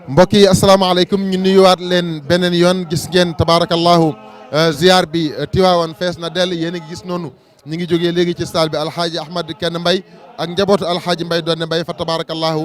mbokk yi asalaamaaleykum ñu nuyuwaat leen beneen yoon gis ngeen tabaarakallahu ziar bi Tiwaawan fees na dell yéen a ngi gis noonu ñu ngi jógee léegi ci saal bi alxaaji Ahmad Kenn Mbay ak njabootu alxaaji Mbay doon Mbay fa tabaarakallahu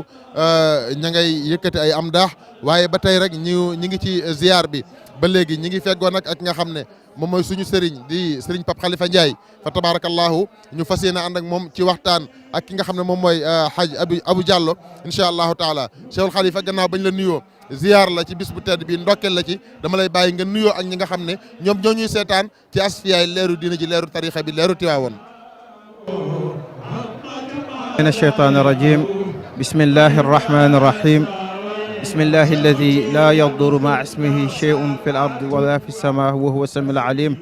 ña ngay yëkkati ay am daax waaye ba tey rek ñu ngi ci ziar bi ba léegi ñi ngi feggoon nag ak nga xam ne moom mooy suñu sëriñ di sëriñ Pape Khalifa Ndiaye fa tabaarakallahu ñu fas yéene ànd ak moom ci waxtaan ak ki nga xam ne moom mooy Hadj Abou Diallo incha allahu taala Cheikhul Khalifa gannaaw bañ la nuyoo ziar la ci bis bu tedd bi ndokkel la ci dama lay bàyyi nga nuyoo ak ñi nga xam ne ñoom ñoo ñuy seetaan ci Asfiyahi leeru diina ji leeru tarixa bi leeru Tiwaawoon. min ash-shaytaani rajiim bismillahi rahmaani rahiim bismillahi alladi laa yadurru ma'a ismihi shay'un fil ardi wala fis samaa'i wa huwa samiul aliim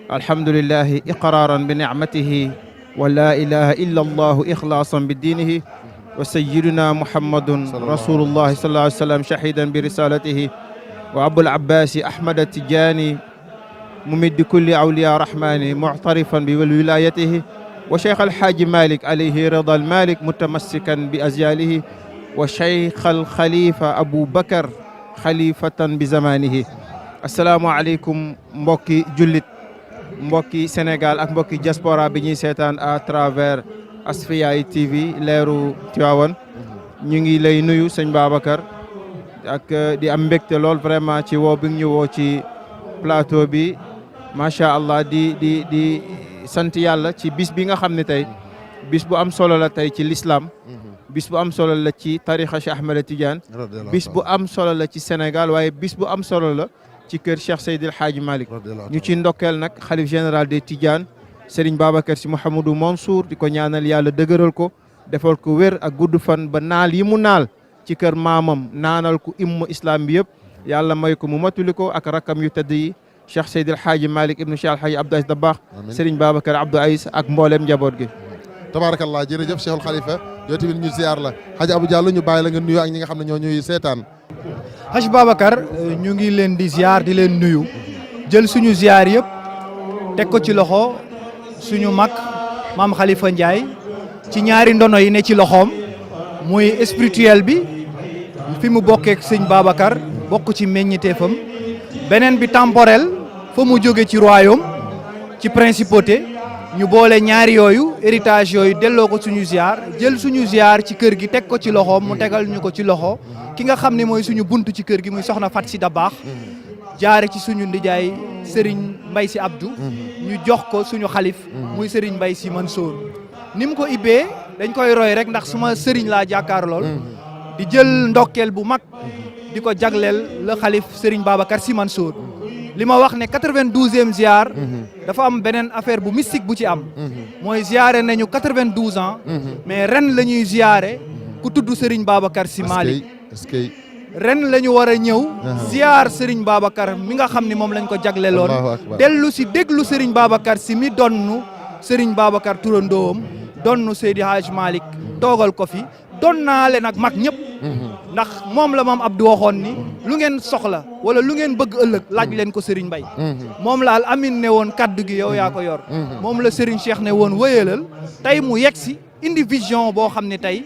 alhamdulillahi iqraaran bi ni'matihi wa laa ilaaha illa allahu ikhlaasan bi diinihi wa sayyiduna muhammadun rasulullahi sallallahu alayhi wa sallam shahidan bi risalatihi wa abul abbaasi ahmad tijaani mumiddi kulli awliya rahmani mu'tarifan bi wilayatihi wa cheikh alhaaji malik alayhi rida almalik mutamassikan bi azyalihi wa cheikh alxalifa abou bakar xalifatan bi zamanihi asalaamu aleykum mbokki jullit mbokki Sénégal ak mbokki diaspora bi ñuy seetaan à travers Asfiyahi TV leeru Tiwaawan ñu ngi lay nuyu sëñ Babacar ak di am mbégte lool vraiment ci woo bi ñu woo ci plateau bi macha allah di sant yàlla ci bis bi nga xam ne tey bis bu am solo la tey ci l'islam bis bu am solo la ci tarixa Cheikh Ahmed Tidiane bis bu am solo la ci Sénégal waaye bis bu am solo la ci kër Cheikh Seydil Hadji Malick ñu ci ndokkeel nag xalif général des Tidiane Serigne Babacar Sy Mouhamadou Mansour di ko ñaanal yàlla dëgëral ko defal ko wér ak gudd fan ba naal yi mu naal ci kër maamam naanal ko immu islam bi yëpp yàlla may ko mu matuli ko ak rakkam yu tëdd yi Cheikh Seydil Hadji Malick ibnu Cheikh Alhaji Abdou Aziz Dabakh Serigne Babacar Abdou Aziz ak mboolem njaboot gi tabaarakallah jërëjëf Cheikhul Khalifa yow tamit ñu ziar la Hadj Abou Diallo ñu bàyyi la nga nuyu ak ñi nga xam ne ñoo ñuy seetaan. Hadj Babacar ñu ngi leen di ziar di leen nuyu jël suñu ziar yëpp teg ko ci loxo suñu mag maam Khalifa Ndiaye ci ñaari ndono yi ne ci loxoom muy spirituel bi fi mu bokkee ak sëñ Babacar bokk ci meññiteefam beneen bi temporel fa mu jóge ci royaume ci principauté ñu boole ñaari yooyu héritage yooyu delloo ko suñu ziar jël suñu ziar ci kër gi teg ko ci loxoom mu tegal ñu ko ci loxo ki nga xam ne mooy suñu buntu ci kër gi muy soxna Fat Si Dabakh jaare ci suñu ndijaay Serigne Mbay Si Abdou ñu jox ko suñu xalif muy Serigne Mbay Si Mansour ni mu ko ibbee dañ koy roy rek ndax suma Serigne laa jàkkaar lool di jël ndokkeel bu mag di ko jagleel le xalif Serigne Babacar Sy Mansour li ma wax ne 92e ziar dafa am beneen affaire bu mystique bu ci am mooy ziare nañu 92 ans mais ren la ñuy ziare ku tudd Serigne Babacar Sy Malick ren la ñu war a ñëw ziar Serigne Babacar mi nga xam ne moom lañ ko jagleeloon dellu si déglu Serigne Babacar Sy mi donnu Serigne Babacar turandoom donnu Seydi Hadj Malick toogal ko fi doon naa leen ak mag ñëpp ndax moom la maam Abdou waxoon ni lu ngeen soxla wala lu ngeen bëgg ëllëg laaj leen ko Serigne Mbaye moom la al amin ne woon kaddu gi yow yaa ko yor moom la Serigne Cheikh ne woon wéyalal tey mu yegg si indi vision boo xam ne tey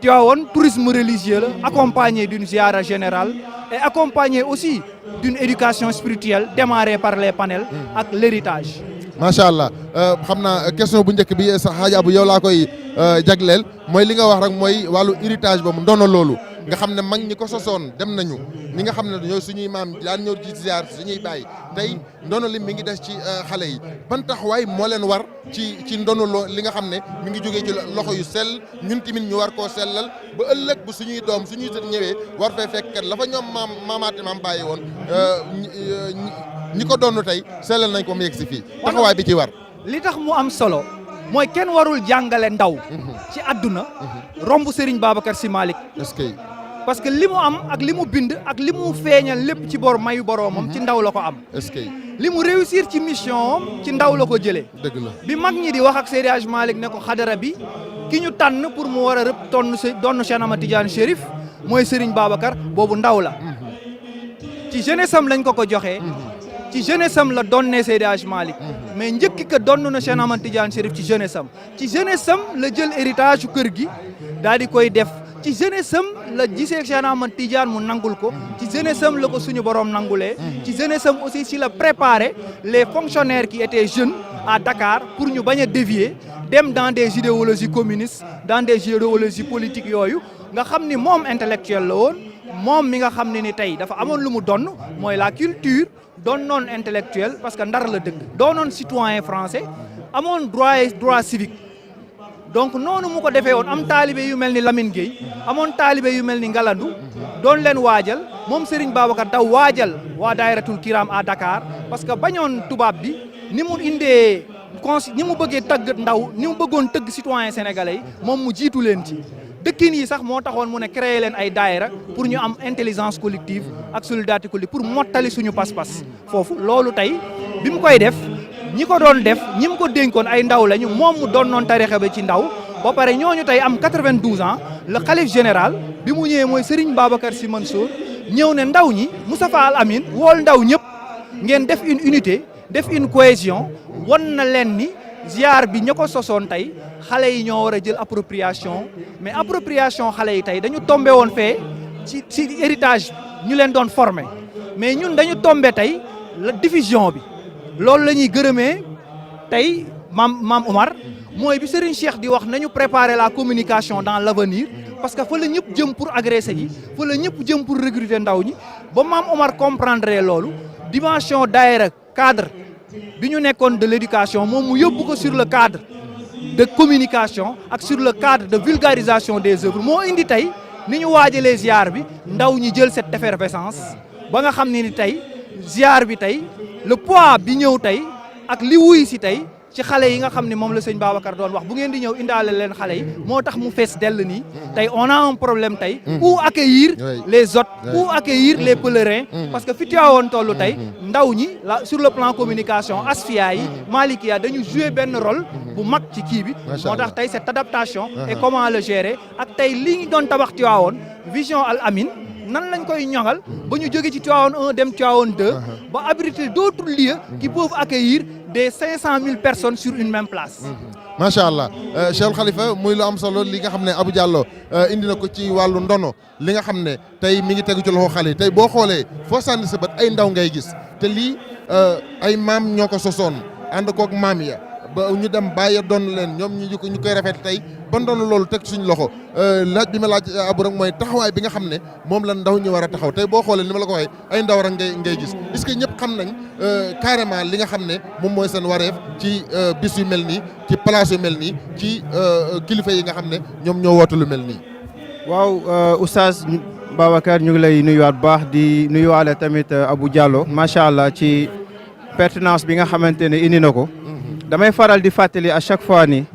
Tivaouane tourisme religieux la accompagné d'une ziara générale et accompagné aussi d'une éducation spirituelle démarrée par les panels ak l'héritage. macha allah xam naa question bu njëkk bi sax Hadj Abou yow laa koy jagleel mooy li nga wax rek mooy wàllu héritage boobu ndono loolu nga xam ne mag ñi ko sosoon dem nañu ñi nga xam ne ñooy suñuy maam daan ñëw ci ziar suñuy bàyyi tey ndono li mi ngi des ci xale yi ban taxawaay moo leen war ci ndono li nga xam ne mi ngi jógee ci loxo yu sell ñun tamit ñu war koo sellal ba ëllëg bu suñuy doom suñuy sët ñëwee war fee fekk kat la fa ñoom maamaati maam bàyyi woon ñi ko doon tey sellal nañ ko mu yegg si fii taxawaay bi ci war. li tax mu am solo mooy kenn warul jàngale ndaw ci àdduna romb Serigne Babacar Sy Malick. est-ce que parce que li mu am ak li mu bind ak li mu feeñal lépp ci bor mayu boroomam ci ndaw la ko am. est-ce que li mu réussir ci mission ci ndaw la ko jëlee. dëgg la bi mag ñi di wax ak Seydi Hadj Malick ne ko xadara bi ki ñu tànn pour mu war a rëbb donn Cheikh Ahmad Tidiane Chérif mooy Serigne Babacar boobu ndaw la. ci jeunesse am lañ ko joxee. ci jeunesse am la donnee Seydi Hadj Malick mais njëkki ka donn na Cheikh Ahmad Tidiane Chérif ci jeunesse am la jël héritage kër gi daal di koy def ci jeunesse am la gisee Cheikh Ahmad Tidiane mu nangul ko ci jeunesse am la ko suñu borom nangulee ci jeunesse am aussi si la préparé les fonctionnaires qui étaient jeunes à Dakar pour ñu bañ a dévier dem dans des idéologies communistes dans des idéologies politiques yooyu nga xam ni moom intellectuel la woon moom mi nga xam ne ni tey dafa amoon lu mu donn mooy la culture doon noon intellectuel parce que Ndar la dëkk doonoon citoyen français amoon droit civique donc noonu mu ko defee woon am taalibe yu mel ni Lamine Gueye amoon taalibe yu mel ni Ngalandou doon leen waajal moom Serigne Babacar daw waajal waa daayratul kiram à Dakar parce que bañoon tubaab bi ni mu indee ni mu bëggee tëgg ndaw ni mu bëggoon tëgg citoyen sénégalais yi moom mu jiitu leen ci dëkkin yi sax moo taxoon mu ne créer leen ay daayira pour ñu am intelligence collective ak solidarité collective pour mottali suñu pas-pas foofu loolu tey bi mu koy def ñi ko doon def ñi mu ko dénkoon ay ndaw lañu moom mu doon noon tarixa ba ci ndaw ba pare ñooñu tey am 92 ans le khalife général bi mu ñëwee mooy Serigne Babacar Sy Mansour ñëw ne ndaw ñi Moustapha Al Amine wool ndaw ñëpp ngeen def une unité def une cohésion won na leen ni ziar bi ña ko sosoon tey xale yi ñoo war a jël appropriation mais appropriation xale yi tey dañu tombé woon fee ci héritage ñu leen doon formé mais ñun dañu tombé tey la diffusion bi loolu la ñuy gërëmee tey maam Omar mooy bi Serigne Cheikh di wax nañu préparer la communication dans l'avenir parce que fa la ñëpp jëm pour agresser yi fa la ñëpp jëm pour recruter ndaw ñi ba maam Omar comprendre loolu dimension daayira cadre bi ñu nekkoon de l'éducation moom mu yóbbu ko sur le cadre de communication ak sur le cadre de vulgarisation des œuvres moo indi tey ni ñu waajalee ziar bi ndaw ñi jël cette effervescence ba nga xam ne ni tey ziar bi tey le poids bi ñëw tey ak li wuy si tey ci xale yi nga xam ne moom la sëñ Babacar doon wax bu ngeen di ñëw indaale leen xale yi moo tax mu fees dell nii tey on a un problème tey où accueillir les hôtes où accueillir les pèlerins parce que fi Tivaouane tollu tey ndaw ñi la sur le plan communication Asfiya yi Malikia dañu jouer benn rôle bu mag ci kii bi moo tax tey cette adaptation et comment le gérer ak tey li ñu doon tabax Tivaouane vision Al Amine nan lañ koy ñoŋal ba ñu jóge ci Tivaouane 1 dem Tivaouane 2 ba abriter d'autres lieux qui peuvent accueillir des 500 000 personnes sur une même place. macha allah Cheikh Khalifa muy lu am solo li nga xam ne Abou Diallo indi na ko ci wàllu ndono li nga xam ne tey mi ngi tegu ci loxo xale yi tey boo xoolee foo sànni sa bët ay ndaw ngay gis te lii ay maam ñoo ko sosoon ànd koog maam ya ba ñu dem bàyyi doon leen ñoom ñu koy rafet tey ba ndono loolu teg suñu loxo laaj bi ma laaj Abou rek mooy taxawaay bi nga xam ne moom la ndaw ñi war a taxaw tey boo xoolee ni ma la ko waxee ay ndaw rek ngay gis est-ce que ñëpp xam nañ carrément li nga xam ne moom mooy seen wareef ci bis yu mel nii ci place yu mel nii ci kilifa yi nga xam ne ñoom ñoo woote lu mel nii. waaw Oustaz Babacar ñu ngi lay nuyuwaat bu baax di nuyuwaale tamit Abou Diallo macha allah ci pertinence bi nga xamante ne indi na ko. damay faral di fàttali à chaque fois ni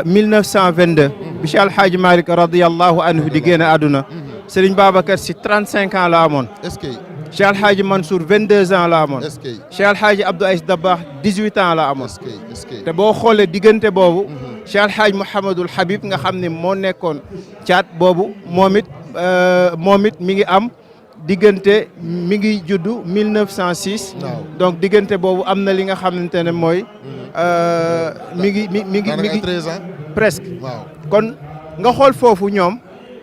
1922 bi Cheikh Alhaaji Malick radiyallahu anhu di génn àdduna Serigne Babacar Sy 35 ans la amoon. est-ce que Cheikh Alhaaji Mansour 22 ans la amoon. est-ce que Cheikh Alhaaji Abdou Aziz Dabakh 18 ans la amoon. est-ce que te boo xoolee diggante boobu Cheikh Alhaaji Mouhamadul Habib nga xam ne moo nekkoon caat boobu moom it mi ngi am diggante mi ngi juddu 1906. donc diggante boobu am na li nga xamante ne mooy. mi ngi 13 ans presque. waaw kon nga xool foofu ñoom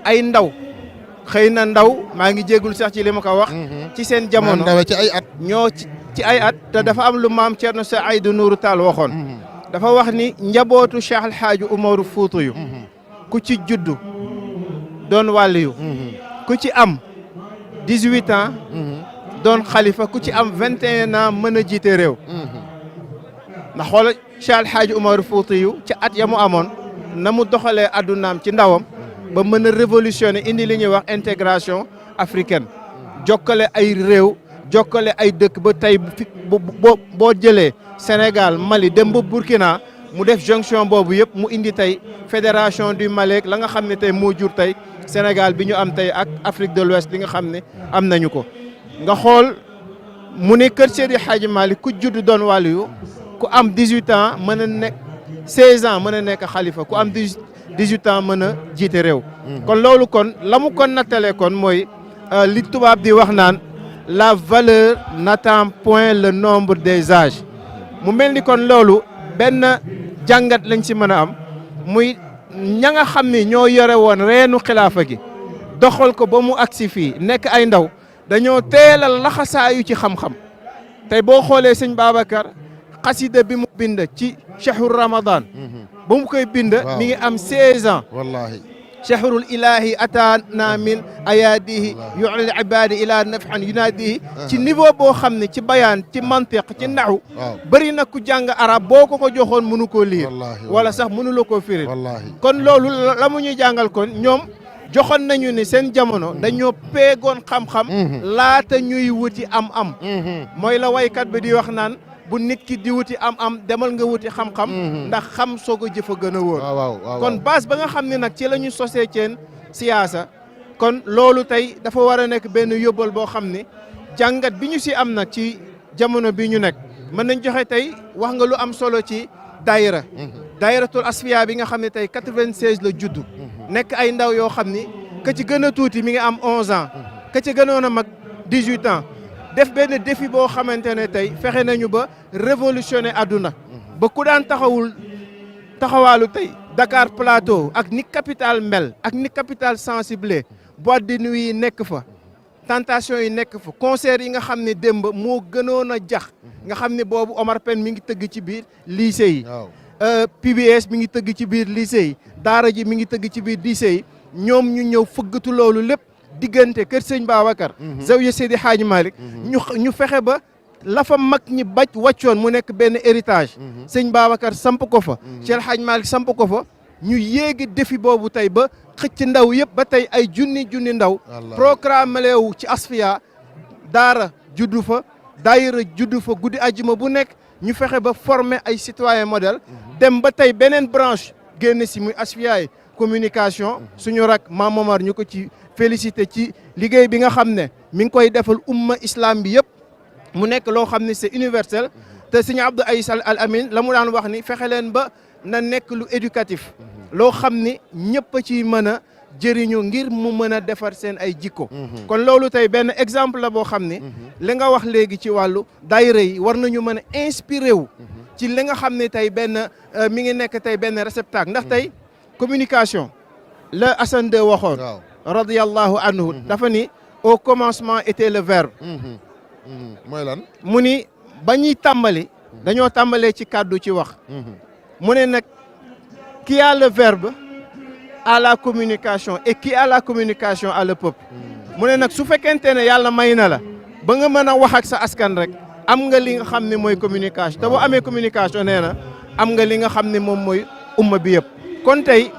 ay ndaw xëy na ndaw maa ngi jéggul sax ci li ma ko wax. ci seen jamono ndaw ci ay at. ñoo ci ay at te dafa am lu maam Thierno Seydou Nourou Tall waxoon. dafa wax ni njabootu Cheikh El Hadj Umaru Fuutu yu ku ci juddu doon wàlliyu ku ci am 18 ans. doon xalifa ku ci am 21 ans mën a jiite réew. ndax xoolal Cheikh El Hadj Umaru Fuutu yu ci at ya mu amoon na mu doxalee addunaam ci ndawam ba mën a révolutionner indi li ñuy wax intégration africaine jokkale ay réew jokkale ay dëkk ba tey boo jëlee Sénégal Mali dem ba Burkina mu def jonction boobu yëpp mu indi tey fédération du Mali la nga xam ne tey moo jur tey Sénégal bi ñu am tey ak Afrique de l'Ouest li nga xam ne am nañu ko. nga xool mu ne kër Seydi Hadji Malick ku judd doon wàllu ku am 18 ans mën a nekk 16 ans mën a nekk xalifa ku am 18 ans mën a jiite réew. kon loolu kon la mu kon nattalee kon mooy li tubaab di wax naan la valeur n'attend point le nombre des âges mu mel ni kon loolu benn jàngat lañ ci mën a am muy ña nga xam ni ñoo yore woon reenu xilaafa gi doxal ko ba mu agsi fii nekk ay ndaw dañoo teelal laxasaayu ci xam-xam tey boo xoolee sëñ Babacar xasida bi mu bind ci chahru Ramadan ba mu koy bind mi ngi am 16 ans wallahi chahrul ilahi ataana min ayaadihi yu'lil ibadi ila nafhan yunaadihi ci niveau boo xam ne ci bayaan ci mantiq ci naxu bëri na ku jàng arab boo ko joxoon mënu koo liir wala sax mënu la koo firil kon loolu la mu ñuy jàngal kon ñoom joxoon nañu ni seen jamono dañoo peegoon xam-xam laata ñuy wuti am-am mooy la waykat bi di wax naan bu nit ki di wuti am-am demal nga wuti xam-xam ndax xam soog a jëf a gën a wóor kon base ba nga xam ne nag ci la ñu sosee ceen siyaasa kon loolu tey dafa war a nekk benn yóbbal boo xam ne jàngat bi ñu si am nag ci jamono bi ñu nekk mën nañ joxe tey wax nga lu am solo ci daayira daayiratul asfiya bi nga xam ne tey 96 la juddu nekk ay ndaw yoo xam ni ka ci gën a tuuti mi ngi am 11 ans ka ci gënoon a mag 18 ans def benn défi boo xamante ne tey fexe nañu ba révolutionner àdduna ba ku daan taxawaalu tey Dakar Plateau ak ni capitale mel ak ni capitale sensible boîte de nuit yi nekk fa tentation yi nekk fa concert yi nga xam ne démb moo gënoon a jax nga xam ne boobu Omar Pène mi ngi tëgg ci biir lycée yi PBS mi ngi tëgg ci biir lycée yi daara ji mi ngi tëgg ci biir lycée yi ñoom ñu ñëw fëggatu loolu lépp diggante kër sëñ Babacar Zawiya Seydi Hadji Malick ñu fexe ba la fa mag ñi wàccoon mu nekk benn héritage sëñ Babacar samp ko fa Cheikh Hadji Malick samp ko fa ñu yéegi défi boobu tey ba xëcc ndaw yëpp ba tey ay junni ndaw programme wu ci asfiya daara juddu fa daayira juddu fa guddi ajjuma bu nekk ñu fexe ba former ay citoyen modèle dem ba tey beneen branche génn si muy asfiya yi communication suñu rak Maam Momar ñu ko ci félicité ci liggéey bi nga xam ne mi ngi koy defal umma islam bi yëpp mu nekk loo xam ne c'est universel te sëñ Abdou Aziz Al Amin la mu daan wax ni fexe leen ba na nekk lu éducatif loo xam ni ñëpp a ci mën a jëriñu ngir mu mën a defar seen ay jikko kon loolu tey benn exemple la boo xam ne li nga wax léegi ci wàllu daayira yi war nañu mën a inspiré wu ci li nga xam ne tey benn mi ngi nekk tey benn réceptacle ndax tey communication la Assane de waxoon radiyallahu anhu dafa ni au commencement était le verbe mooy lan mu ni ba ñuy tàmbali dañoo tàmbalee ci kàddu ci wax mu ne nag qui a le verbe à la communication et qui a la communication à le peuple mu ne nag su fekkente ne yàlla may na la ba nga mën a wax ak sa askan rek am nga li nga xam ne mooy communication te boo amee communication nee na am nga li nga xam ne moom mooy umma bi yëpp kon tey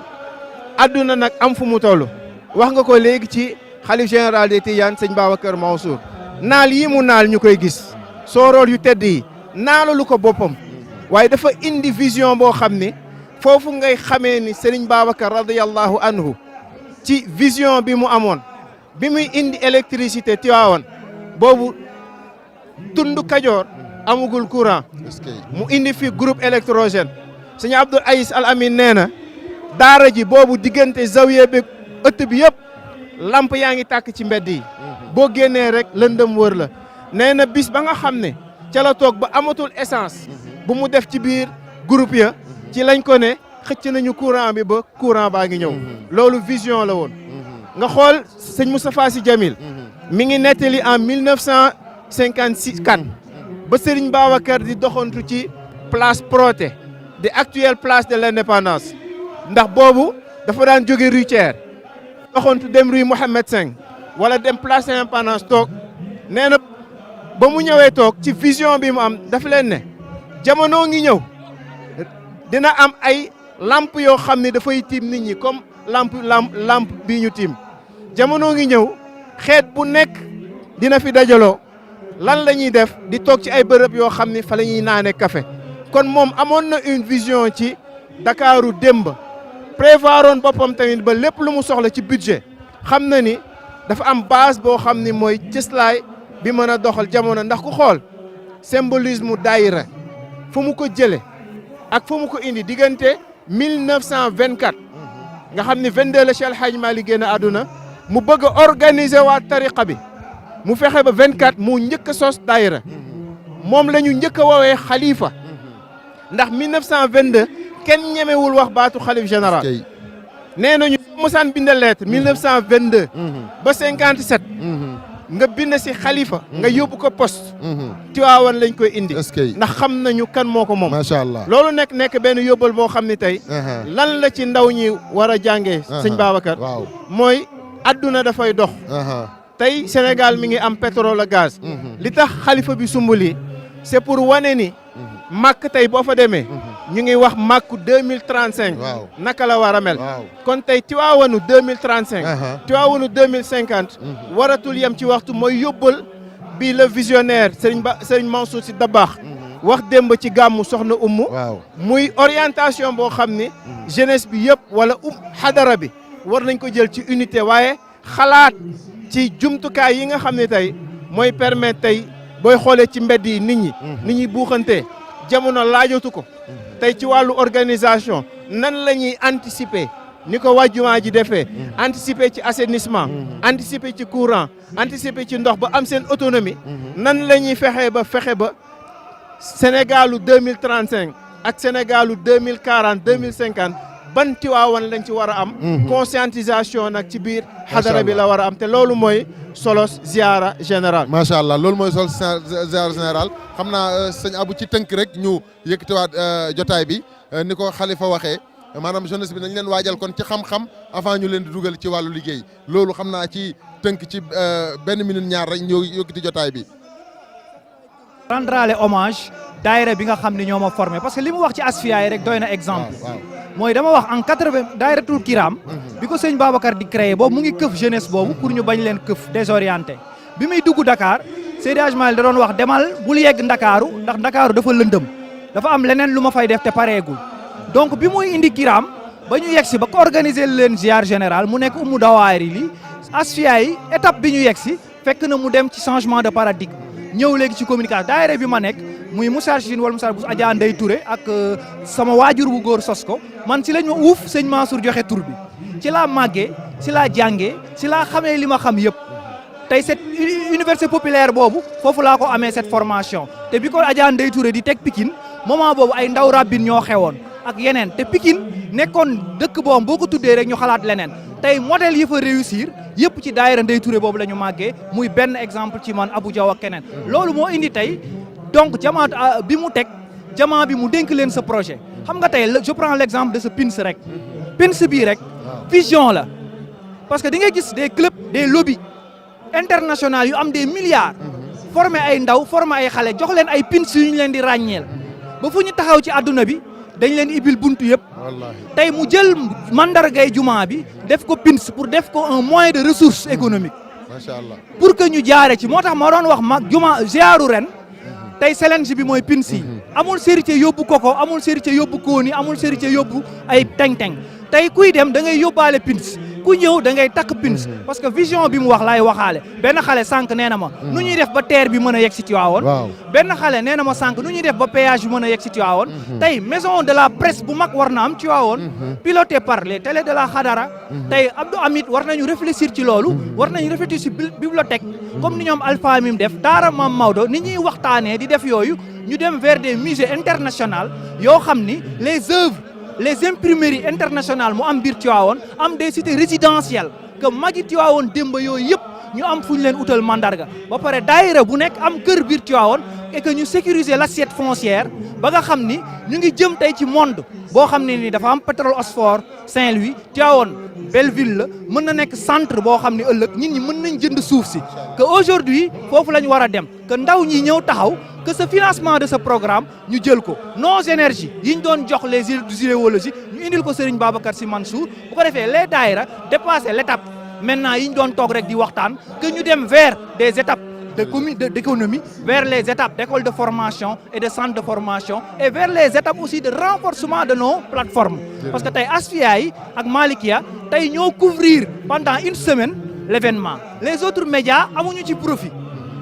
adduna nag am fu mu toll wax nga ko léegi ci xalif général des Tidianes sëñ Babacar Mansour naal yi mu naal ñu koy gis soorool yu tedd yi naalalu ko boppam waaye dafa indi vision boo xam ne foofu ngay xamee ni Serigne Babacar radiyallahu anhu ci vision bi mu amoon bi muy indi électricité Tivaouane boobu tund Kajoor amugul courant mu indi fi groupe électrogène sëñ Abdou Aziz Al Amin nee na daara ji boobu diggante zawiya bi ëtt bi yëpp lamp yaa ngi tàkk ci mbedd yi boo génnee rek lëndëm wër la nee na bis ba nga xam ne ca la toog ba amatul essence bu mu def ci biir groupe ya ci lañ ko ne xëcc nañu courant bi ba courant baa ngi ñëw loolu vision la woon nga xool sëñ Moustapha Sy Jamil mi ngi nettali en 1954 ba Serigne Babacar di doxantu ci place Protet di actuelle place de l'indépendance ndax boobu dafa daan jóge rue Thiers doxantu dem rue Mohammed V wala dem place de l'indépendance toog nee na ba mu ñëwee toog ci vision bi mu am dafa leen ne jamono ngi ñëw dina am ay lamp yoo xam ne dafay tiim nit ñi comme lamp bii ñu tiim jamono ngi ñëw xeet bu nekk dina fi dajaloo lan la ñuy def di toog ci ay bërëb yoo xam ne fa la ñuy naane café kon moom amoon na une vision ci Dakaru démb prévoiroon boppam tamit ba lépp lu mu soxla ci budget xam na ni dafa am base boo xam ni mooy cëslaay bi mën a doxal jamono ndax ku xool symbolisme daayira fu mu ko jële ak fu mu ko indi diggante 1924 nga xam ni 22 la Cheikh El Hadji Malick génn àdduna mu bëgg a organiser waa tariqa bi mu fexe ba 24 mu njëkk a sos daayira moom la ñu njëkk a woowee xalifa ndax 1922 kenn ñemewul wax baatu xalif général nee nañu mosaan bindal lettre 1922 ba 57 nga bind si xalifa nga yóbbu ko poste Tiwaawan lañ koy indi ndax xam nañu kan moo ko moom macha allah loolu nekk benn yóbbal boo xam ne tey lan la ci ndaw ñi war a jàngee sëñ Babacar mooy adduna dafay dox tey Sénégal mi ngi am pétrole gaz li tax xalifa bi sumbali c'est pour wane ni màkk tey boo fa demee ñu ngi wax màkku 2035 naka la war a mel kon tey Tiwaawanu 2035 Tiwaawanu 2050 waratul yem ci waxtu mooy yóbbal bi le visionnaire Serigne Mansour Sy Dabakh wax démb ci gàmmu soxna Umu muy orientation boo xam ni jeunesse bi yëpp wala xadara bi war nañ ko jël ci unité waaye xalaat ci jumtukaay yi nga xam ne tey mooy permettre tey booy xoolee ci mbedd yi nit ñi buuxante jamono laajatu ko tey ci wàllu organisation nan la ñuy anticiper ni ko waa jumaa ji defee anticiper ci assainissement anticiper ci courant anticiper ci ndox ba am seen autonomie nan la ñuy fexe ba Sénégalu 2035 ak Sénégalu 2040 2050 ban Tiwaawan lañ ci war a am conscientisation nag ci biir xadara bi la war a am te loolu mooy solos ziara général macha allah loolu mooy solos ziara général xam naa sëñ Abou ci tënk rek ñu yëkkatiwaat jotaay bi ni ko xalifa waxee maanaam jeunesse bi nañ leen waajal kon ci xam-xam avant ñu leen di dugal ci wàllu liggéey loolu xam naa ci tënk ci benn minute ñaar rek ñu yëkkati jotaay bi rendraale hommage daayira bi nga xam ne ñoo ma formé parce que li mu wax ci Asfiya yi rek doy na exemple mooy dama wax en 80 daayiratul kiram bi ko sëñ Babacar di créé boobu mu ngi këf jeunesse boobu pour ñu bañ leen këf désorienté bi muy dugg Dakar Seydi Hadji Malick da doon wax demal bul yegg Ndakaaru ndax Ndakaaru dafa lëndëm dafa am leneen lu ma fay def te pareegul donc bi muy indi kiram ba ñu yegg si ba ko organiser leen ziar général mu nekk umu dawaari li Asfiya yi étape bi ñu yegg si fekk na mu dem ci changement de paradigme ñëw léegi ci communication daayira bi ma nekk muy Moustarchidine wala Moussa bu Adja Ndeye Touré ak sama waajur bu góor sos ko man ci lañ ma uuf sëñ Mansour joxe tur bi ci laa màggee ci laa jàngee ci laa xamee li ma xam yëpp tey cette université populaire boobu foofu laa ko amee cette formation te bi ko Adja Ndeye Touré di teg Pikine moment boobu ay ndaw rabbin ñoo xewoon ak yeneen te Pikine nekkoon dëkk boobu boo ko tuddee rek ñu xalaat leneen tey modèle yi fa réussir yëpp ci daayira Ndeye Touré boobu la ñu màggee muy benn exemple ci man Abou Diaw ak keneen loolu moo indi tey donc jamaa bi mu teg jamaa bi mu dénk leen sa projet xam nga tey je prends l' exemple de ce PINS rek PINS bii rek vision la parce que di nga gis des clubs des lobbies internationaux yu am des milliards former ay ndaw former ay xale jox leen ay PINS yu ñu leen di ràññeel ba fu ñu taxaw ci àdduna bi dañ leen ibil buntu yëpp tey mu jël mandargay jumaa bi def ko PINS pour def ko un moyen de ressource économique macha allah pour que ñu jaare ci moo tax ma doon wax mag juma ziaru ren tey challenge bi mooy PINS yi amul sérité yóbbu koko amul sérité yóbbu kooni amul sérité yóbbu ay teng-teng tey kuy dem da ngay yóbbaale PINS ku ñëw da ngay takk PINS parce que vision bi mu wax laay waxaale benn xale sànq nee na ma nu ñuy def ba terre bi mën a yegg si Tivaouane benn xale nee na ma sànq nu ñuy def ba péage bi mën a yegg si Tivaouane tey maison de la presse bu mag war na am Tivaouane piloté par les télé de la Xadara tey Abdou Hamid war nañu réfléchir ci loolu war nañu réfléchir ci bibliothèque comme ni ñoom Alpha Mim def daara Mam Maodo ni ñuy waxtaanee di def yooyu ñu dem vers des musées internationaux yoo xam ni les imprimeries internationales mu am biir Tivaouane am des cités résidentielles que magi Tivaouane démb yooyu yëpp ñu am fu ñu leen utal mandarga ba pare daayira bu nekk am kër biir Tivaouane et que ñu sécuriser l'assiette foncière ba nga xam ni ñu ngi jëm tey ci monde boo xam ne ni dafa am pétrole Osphore Saint-Louis Tivaouane belle ville la mën na nekk centre boo xam ne ëllëg nit ñi mën nañ jënd suuf si que aujourd'hui foofu la ñu war a dem que ndaw ñi ñëw taxaw que ce financement de ce programme ñu jël ko nos énergies yi ñu doon jox les idéologies ñu indil ko Serigne Babacar Sy Mansour bu ko defee les daayira dépasser l'étape maintenant yi ñu doon toog rek di waxtaan que ñu dem vers des étapes d'économie, vers les étapes d'école de formation et de centres de formation et vers les étapes aussi de renforcement de nos plateformes. Parce que tey Asfiya yi ak Malikia tey ñoo couvrir pendant une semaine l'événement. Les autres médias amuñu ci profit.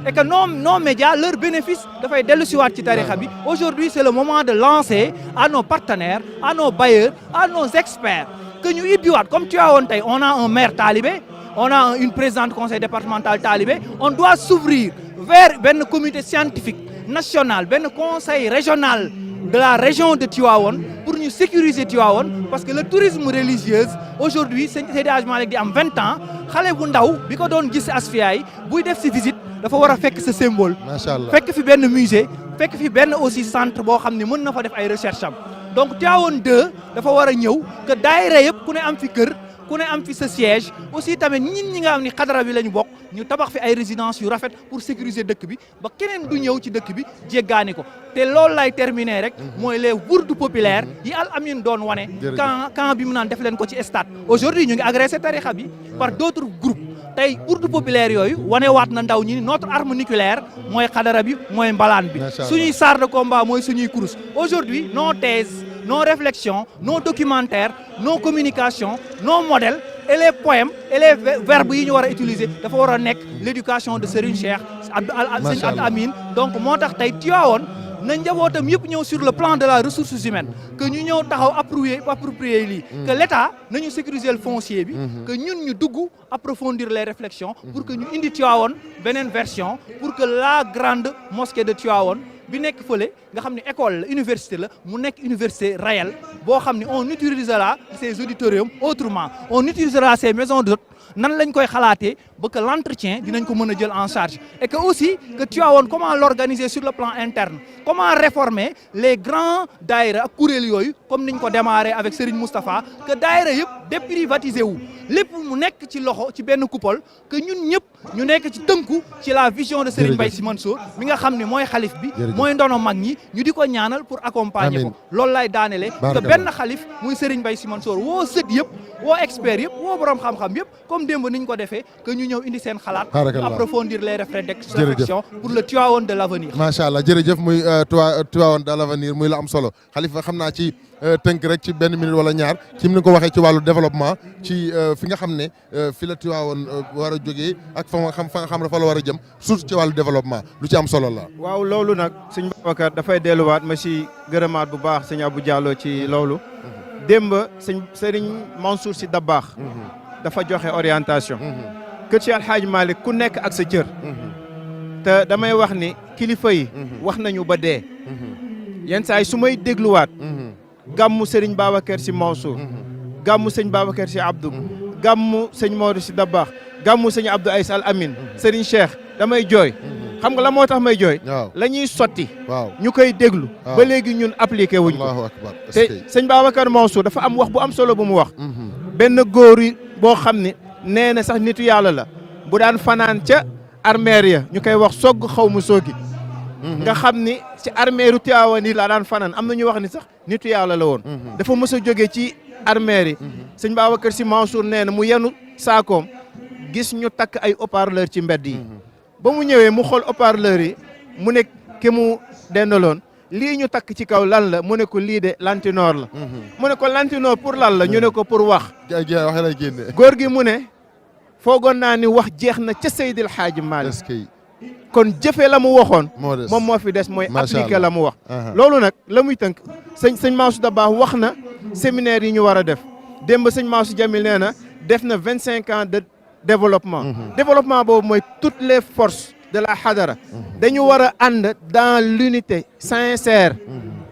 Et que nos médias, leurs bénéfices dafay dellu si waat ci tarixa bi. Aujourd'hui, c'est le moment de lancer à nos partenaires, à nos bailleurs, à nos experts que ñu ibbiwaat comme Tivaouane tey on a un maire talibé, on a une présidente conseil départemental talibé, on doit s'ouvrir vers benn comité scientifique national, benn conseil régional de la région de Tivaouane pour ñu sécuriser Tivaouane parce que le tourisme religieux aujourd'hui Seydi Hadji Malick di am 20 ans xale bu ndaw bi ko doon gis Asfiya yi buy def si visite dafa war a fekk sa symbole. macha allah fekk fi benn musée fekk fi benn aussi centre boo xam ne mën na fa def ay recherche am donc Tivaouane 2 dafa war a ñëw que daayira yëpp ku ne am fi kër ku ne am fi sa siège aussi tamit ñi nga xam ni xadara bi la ñu bokk ñu tabax fi ay résidence yu rafet pour sécuriser dëkk bi ba keneen du ñëw ci dëkk bi jéggaani ko te loolu lay terminer rek mooy les bourdes populaires yi Al Amine doon wane camp bi mu naan def leen ko ci stade aujourd'hui ñu ngi agressé tarixa bi par d'autres groupes tey bourdes populaires yooyu wane waat na ndaw ñi notre arme nucléaire mooy xadara bi mooy mbalaan bi suñuy char de combat mooy suñuy kurus aujourd'hui nos thèses nos réflexions, nos documentaires, nos communications, nos modèles et les poèmes et les verbes yi ñu war a utiliser dafa war a nekk l'éducation de Serigne Cheikh Al Amine donc moo tax tey Tivaouane na njabootam yëpp ñëw sur le plan de la ressources humaines que ñu ñëw taxaw approprier lii que l'État nañu sécuriser le foncier bi que ñun ñu dugg approfondir les réflexions pour que ñu indi Tivaouane beneen version pour que la grande mosquée de Tivaouane bi nekk fële nga xam ne école la université la mu nekk université réelle boo xam ne on utilisera ces auditoriums autrement on utilisera ces maisons d'hôtes nan lañ koy xalaatee ba que l'entretien dinañ ko mën a jël en charge et que aussi que Tivaouane comment l'organiser sur le plan interne comment réformer les grands daayira ak kuréel yooyu comme niñ ko démarré avec Serigne Moustapha que daayira yëpp déprivatisé wu lépp mu nekk ci loxo ci benn coupole que ñun ñëpp ñu nekk ci tënku ci la vision de Serigne Mbaye Sy Mansour mi nga xam ne mooy xalif bi mooy ndono mag ñi ñu di ko ñaanal pour accompagner ko loolu lay daanele que benn xalif muy Serigne Mbaye Sy Mansour woo sët yëpp woo expert yëpp woo borom xam-xam yëpp comme démb niñ ko defee que ñu ñëw indi seen xalaat approfondir les réflexions pour le Tivaouane de l'avenir macha allah jërëjëf muy Tivaouane de l'avenir muy la am solo xalifa xam naa ci tënk rek ci benn minute wala ñaar ci ni nga ko waxee ci wàllu développement ci fi nga xam ne fi la Tivaouane war a jógee ak fa nga xam ne fa la war a jëm surtout ci wàllu développement lu ci am solo la. waaw loolu nag sëñ Babacar dafay delluwaat ma si gërëmaat bu baax sëñ Abou Diallo ci loolu. démb Serigne Mansour Sy Dabakh dafa joxe orientation. kër ci Alxaaji Malick ku nekk ak sa cër. te damay wax ni kilifa yi. wax nañu ba dee. yenn saa yi su may dégluwaat. gàmmu Serigne Babacar Sy Mansour. gàmmu sëñ Babacar Sy Abdou. gàmmu sëñ Maodo Sy Dabakh. gàmmu sëñ Abdou Aïs Al Amine. Serigne Cheikh damay jooy. xam nga la moo tax may jooy. la ñuy sotti. ñu koy déglu. ba léegi ñun appliqué wuñ ko. Allahu akbar te sëñ Babacar Mansour dafa am wax bu am solo bu mu wax. benn góor yi boo xam ne nee na sax nitu yàlla la bu daan fanaan ca armeer ya ñu koy wax sogg xaw mu soogi. nga xam ni ci armeeru Tivaouane yi laa daan fanaan am na ñu wax ni sax nitu yàlla la woon. dafa mës a jógee ci armeer yi. sëñ Babacar Sy Mansour nee na mu yenu saakoom gis ñu takk ay haut-parleur ci mbedd yi. ba mu ñëwee mu xool haut-parleur yi mu ne ki mu dendaloon lii ñu takk ci kaw lan la mu ne ko lii de lantinoor la. mu ne ko lantinoor pour lan la ñu ne ko pour wax. góor gi mu ne foogoon naa ni wax jeex na ca Seydil Hadji Malick. kon jëfee la mu waxoon. moom moo fi des mooy appliquer la mu wax. loolu nag la muy tënk sëñ Mansour Dabakh wax na séminaire yi ñu war a def démb sëñ Mansour Jamil nee na def na 25 ans de développement. développement boobu mooy toutes les forces de la hadara dañu war a ànd dans l'unité sincère.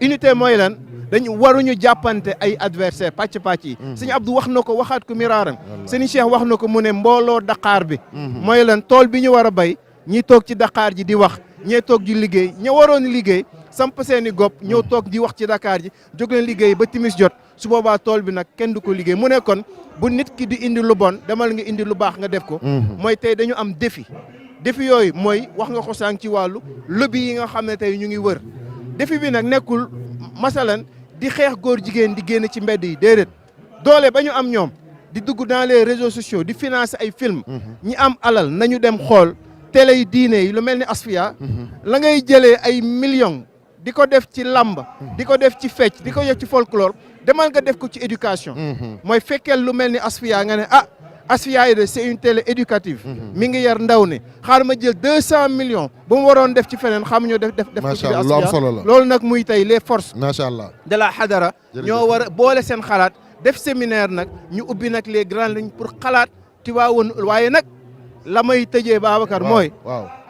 unité mooy lan dañu waruñu jàppante ay adversaire pàcc yi. sëñ Abdou wax na ko waxaat ko miraaram. sëñ Cheikh wax na ko mu ne mbooloo Dakar bi. mooy lan tool bi ñu war a bay ñi toog ci Dakar ji di wax ñee toog di liggéey ña waroon liggéey samp seeni gopp ñëw toog di wax ci Dakar ji jóg leen liggéey ba timis jot su boobaa tool bi nag kenn du ko liggéey mu ne kon bu nit ki di indi lu bon demal nga indi lu baax nga def ko. mooy tey dañu am défi yooyu mooy wax nga ko sànq ci wàllu lobby yi nga xam ne tey ñu ngi wër défi bi nag nekkul masalan di xeex góor jigéen di génn ci mbedd yi déedéet doole ba ñu am ñoom di dugg dans les réseaux sociaux di financer ay film ñi am alal nañu dem xool télé yi diine yi lu mel ni Asfiya la ngay jëlee ay millions di ko def ci làmb di ko def ci fecc di ko def ci folklore demal nga def ko ci éducation mooy fekkeel lu mel ni Asfiya nga ne Asfiya yi de c'est une télé éducative mi ngi yar ndaw ne xaar ma jël 200 millions ba mu waroon def ci feneen xam ñoo def ko ci Asfiya loolu nag muy tey les forces macha allah de la hadara ñoo war a boole seen xalaat def séminaire nag ñu ubbi nag les grandes lignes pour xalaat Tivaouane waaye nag la may tëjee Babacar mooy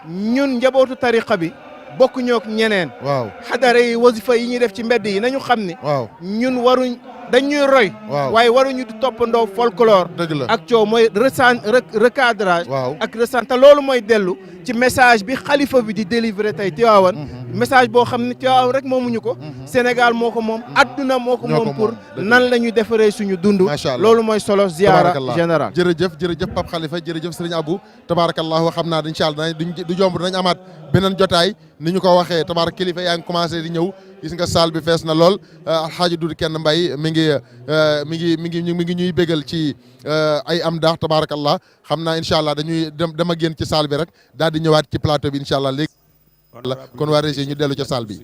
ñun njabootu tariqa bi bokk ñook ñeneen. waaw xadara yi wasifa yi ñuy def ci mbedd yi nañu xam ni. waaw ñun waruñ dañuy roy. waaw waaye waruñu di toppandoo folklore. dëgg la ak coow mooy recadrage. waaw ak te loolu mooy dellu ci message bi xalifa bi di délivrer tey Tiwaawan. message boo xam ne Tiwaawan rek moomuñu ko. Sénégal moo ko moom adduna moo ko moom pour nan la ñu defaree suñu dund. macha allah loolu mooy solo ziara général. jërëjëf Pape Khalifa jërëjëf Serigne Abou tabarakallahu xam naa incha allah du jomb dinañ amaat beneen jotaay ni ñu ko waxee tabarak kilifa yaa ngi commencé di ñëw gis nga salle bi fees na lool alxaaji Dudu Kenn Mbay mi ngi ñuy bégal ci ay am daax tabarakallah xam naa incha allah dañuy dem ak yéen ci salle bi rek daal di ñëwaat ci plateau bi incha allah léegi kon waa régie ñu dellu ca salle bi